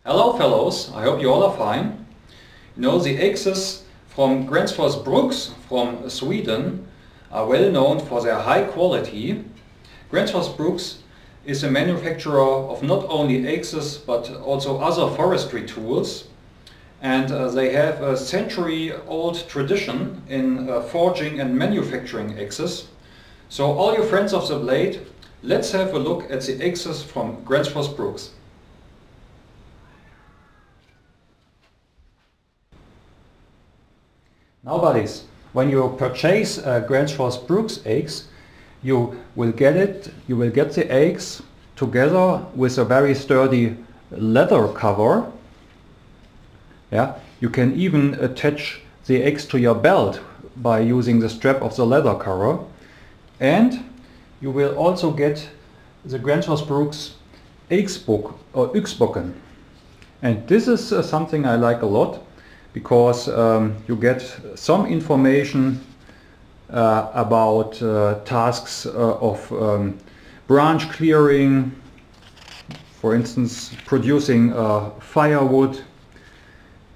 Hello fellows, I hope you all are fine. You know, the eggs from Gränsfors Bruks from Sweden are well known for their high quality. Gränsfors Bruks is a manufacturer of not only eggs but also other forestry tools, and they have a century-old tradition in forging and manufacturing eggs. So all you friends of the blade, let's have a look at the eggs from Gränsfors Bruks. Now buddies, when you purchase Gränsfors Bruks eggs, you will get the eggs together with a very sturdy leather cover. Yeah, you can even attach the eggs to your belt by using the strap of the leather cover. And you will also get the Gränsfors Bruks eggsbook or yxboken. And this is something I like a lot, because you get some information about tasks of branch clearing, for instance producing firewood,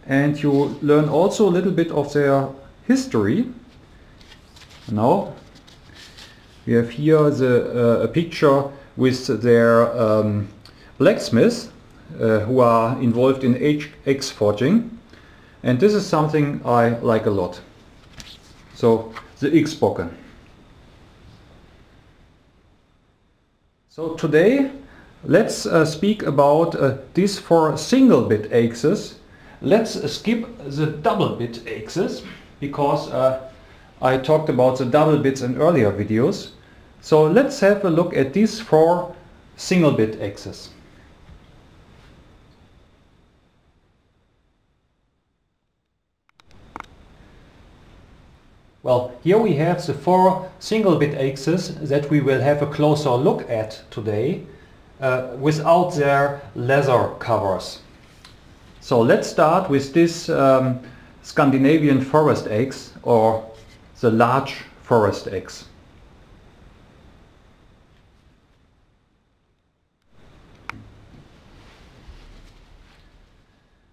and you learn also a little bit of their history. Now we have here a picture with their blacksmiths who are involved in eggs forging. And this is something I like a lot. So the yxboken. So today let's speak about these 4 single bit eggs. Let's skip the double bit eggs because I talked about the double bits in earlier videos. So let's have a look at these 4 single bit eggs. Well, here we have the 4 single bit eggs that we will have a closer look at today without their leather covers. So let's start with this Scandinavian forest eggs, or the large forest eggs.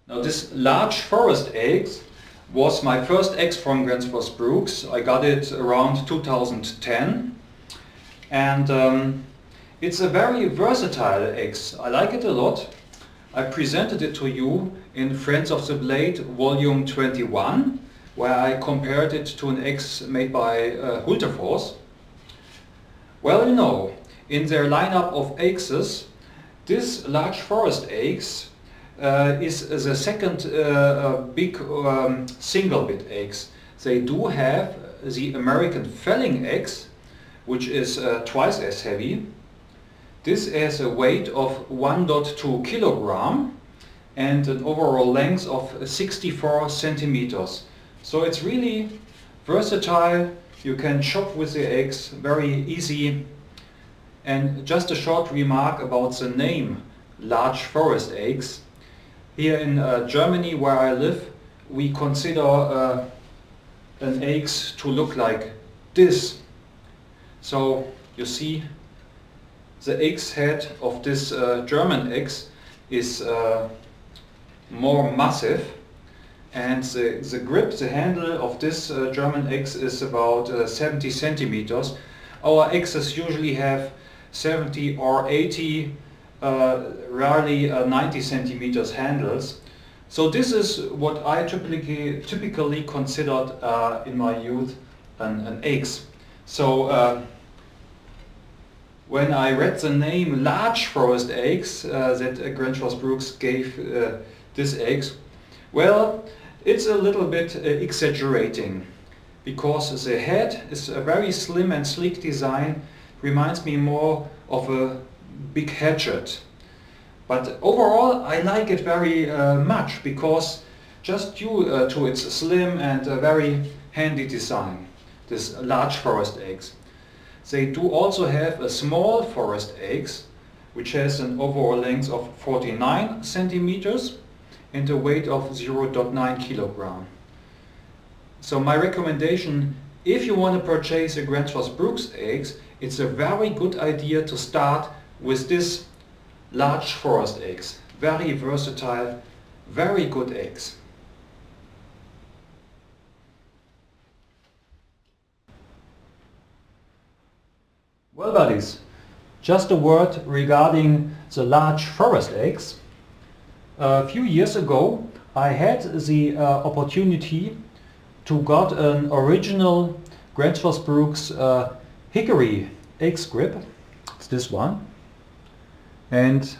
Now this large forest eggs was my first eggs from Gränsfors Bruks. I got it around 2010, and it's a very versatile eggs. I like it a lot. I presented it to you in Friends of the Blade volume 21, where I compared it to an eggs made by Gränsfors. Well, you know, in their lineup of eggs, this large forest eggs is the second big single bit eggs. They do have the American felling eggs, which is twice as heavy. This has a weight of 1.2 kilogram and an overall length of 64 centimeters. So it's really versatile. You can chop with the eggs very easy. And just a short remark about the name large forest eggs. Here in Germany, where I live, we consider an eggs to look like this. So you see, the eggs head of this German eggs is more massive, and the grip, the handle of this German eggs is about 70 centimeters. Our eggs usually have 70 or 80, rarely 90 centimeters handles. So this is what I typically considered in my youth an eggs. So when I read the name large forest eggs that Gränsfors Bruks gave this eggs, well, it's a little bit exaggerating, because the head is a very slim and sleek design, reminds me more of a big hatchet. But overall I like it very much, because just due to its slim and very handy design, this large forest eggs. They do also have a small forest eggs, which has an overall length of 49 centimeters and a weight of 0.9 kilogram. So my recommendation, if you want to purchase a Gränsfors Bruks eggs, it's a very good idea to start with this large forest eggs. very versatile, very good eggs. Well, buddies, just a word regarding the large forest eggs. A few years ago I had the opportunity to got an original Gränsfors Bruks hickory egg scrip. It's this one. And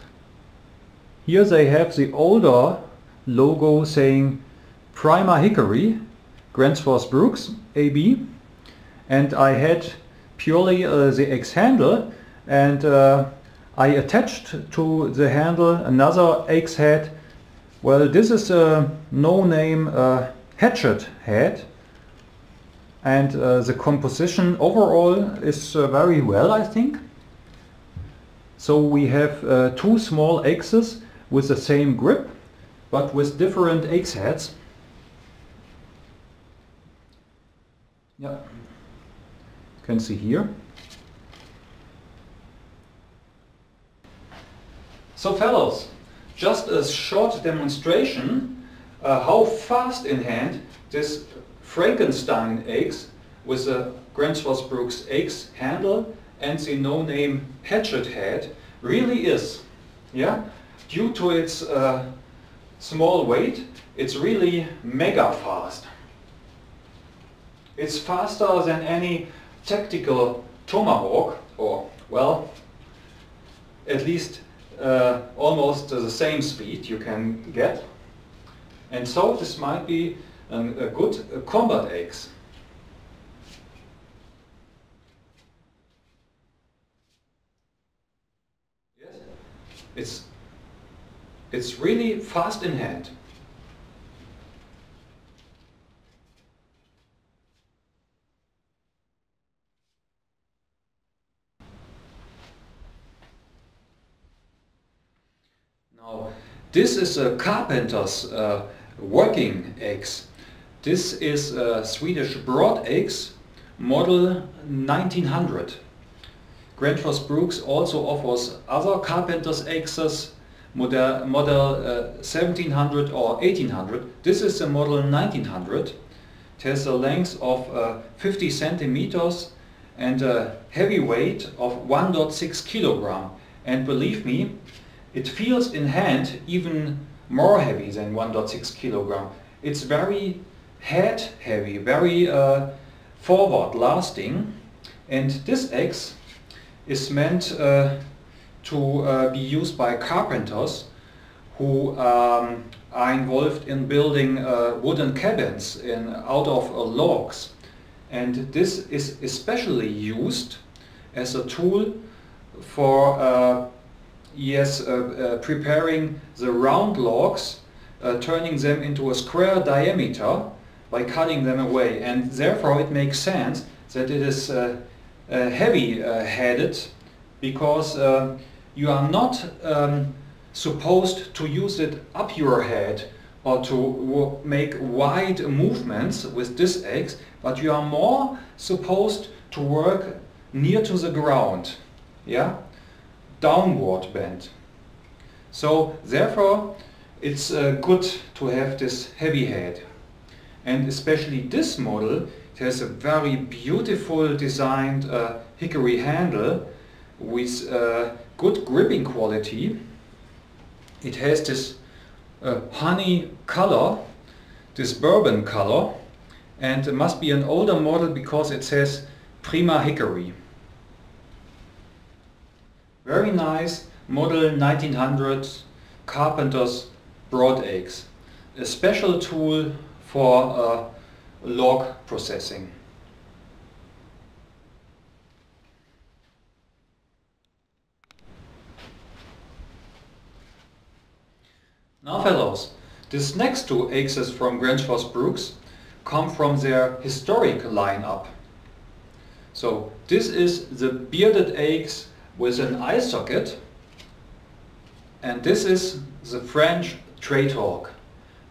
here they have the older logo saying Prima Hickory, Gränsfors Bruks AB. And I had purely the eggs handle, and I attached to the handle another eggs head. Well, this is a no-name hatchet head, and the composition overall is very well, I think. So we have two small eggs with the same grip, but with different eggs heads. Yeah, you can see here. So fellows, just a short demonstration how fast in hand this Frankenstein eggs with the Gränsfors Bruks eggs handle and the no-name hatchet head really is. Yeah, due to its small weight, it's really mega fast. It's faster than any tactical tomahawk, or well, at least almost the same speed you can get. And so this might be a good combat eggs. Yes, it's really fast in hand. Now, this is a carpenter's working eggs. This is Swedish broad eggs, model 1900. Gränsfors Bruks also offers other carpenter's eggs, model 1700 or 1800. This is the model 1900. It has a length of 50 centimeters and a heavy weight of 1.6 kilogram. And believe me, it feels in hand even more heavy than 1.6 kilogram. It's very head heavy, very forward lasting, and this eggs is meant to be used by carpenters who are involved in building wooden cabins out of logs. And this is especially used as a tool for preparing the round logs, turning them into a square diameter by cutting them away, and therefore it makes sense that it is heavy headed, because you are not supposed to use it up your head or to make wide movements with this axe, but you are more supposed to work near to the ground, yeah, downward bend. So therefore it's good to have this heavy head, and especially this model, it has a very beautiful designed hickory handle with good gripping quality. It has this honey color, this bourbon color, and it must be an older model because it says Prima Hickory. Very nice model 1900 carpenter's broad axe. A special tool for log processing. Now fellows, these next two axes from Gränsfors Bruks come from their historic lineup. So this is the bearded axe with an eye socket, and this is the French trade hawk.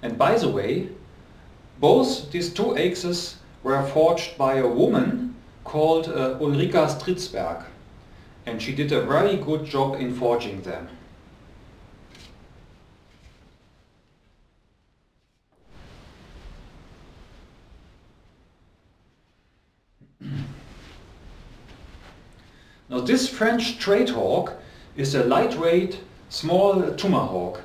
And by the way, both these two axes were forged by a woman called Ulrika Stridsberg, and she did a very good job in forging them. Now this French trade hawk is a lightweight, small tomahawk.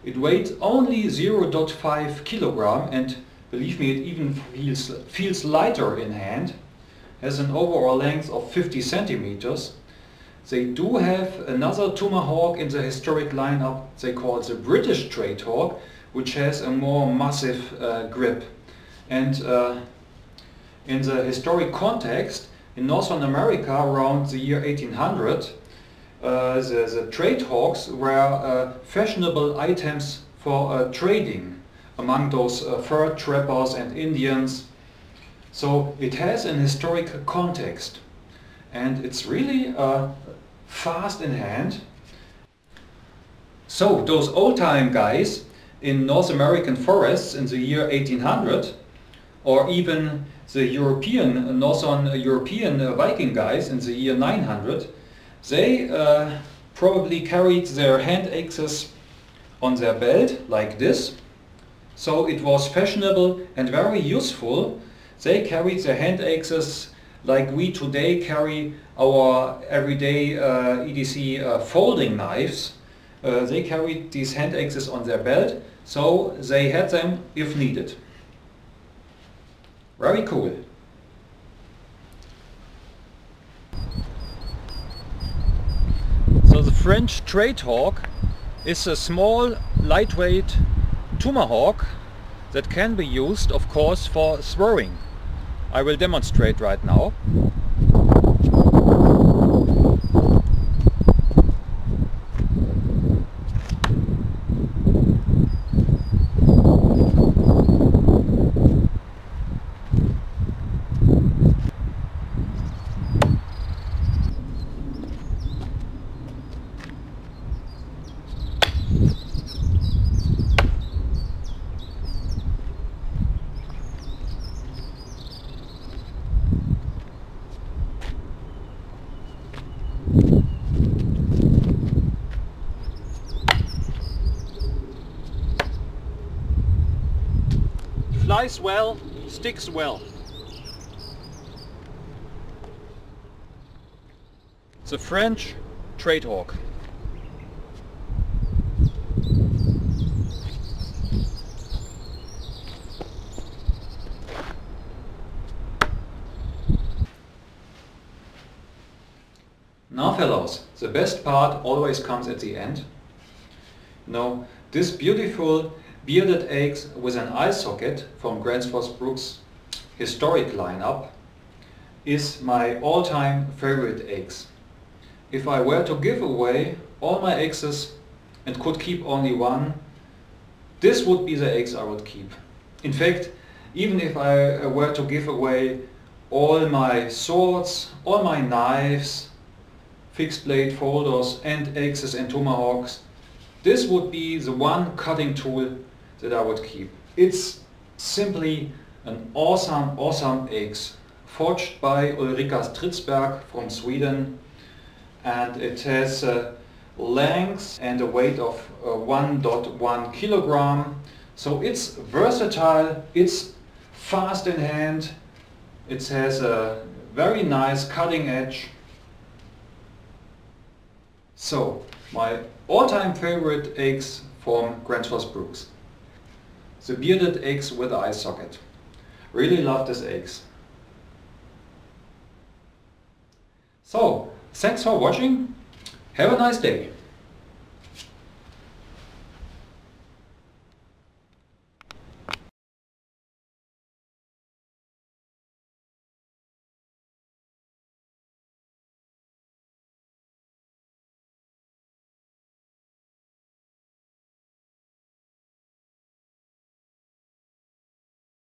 It weighs only 0.5 kilogram and believe me, it even feels lighter in hand. Has an overall length of 50 centimeters. They do have another tomahawk in the historic lineup they call the British trade hawk, which has a more massive grip. And in the historic context, in Northern America around the year 1800, the trade hawks were fashionable items for trading among those fur trappers and Indians. So it has an historic context, and it's really fast in hand. So those old-time guys in North American forests in the year 1800, or even the Northern European Viking guys in the year 900, they probably carried their hand axes on their belt like this. So it was fashionable and very useful. They carried their hand axes like we today carry our everyday EDC folding knives. They carried these hand axes on their belt, so they had them if needed. Very cool. So the French trade hawk is a small, lightweight tomahawk that can be used, of course, for throwing. I will demonstrate right now. Flies well, sticks well. The French trade hawk. Now fellows, the best part always comes at the end. Now, this beautiful bearded axe with an eye socket from Gränsfors Bruks historic lineup is my all-time favorite axe. If I were to give away all my axes and could keep only one, this would be the axe I would keep. In fact, even if I were to give away all my swords, all my knives, fixed blade folders and axes and tomahawks, this would be the one cutting tool that I would keep. It's simply an awesome axe, forged by Ulrika Stridsberg from Sweden, and it has a length and a weight of 1.1 kilogram. So it's versatile, it's fast in hand, it has a very nice cutting edge. So my all-time favorite axe from Gränsfors Bruks. The bearded axe with the eye socket. Really love this axe. So, thanks for watching. Have a nice day.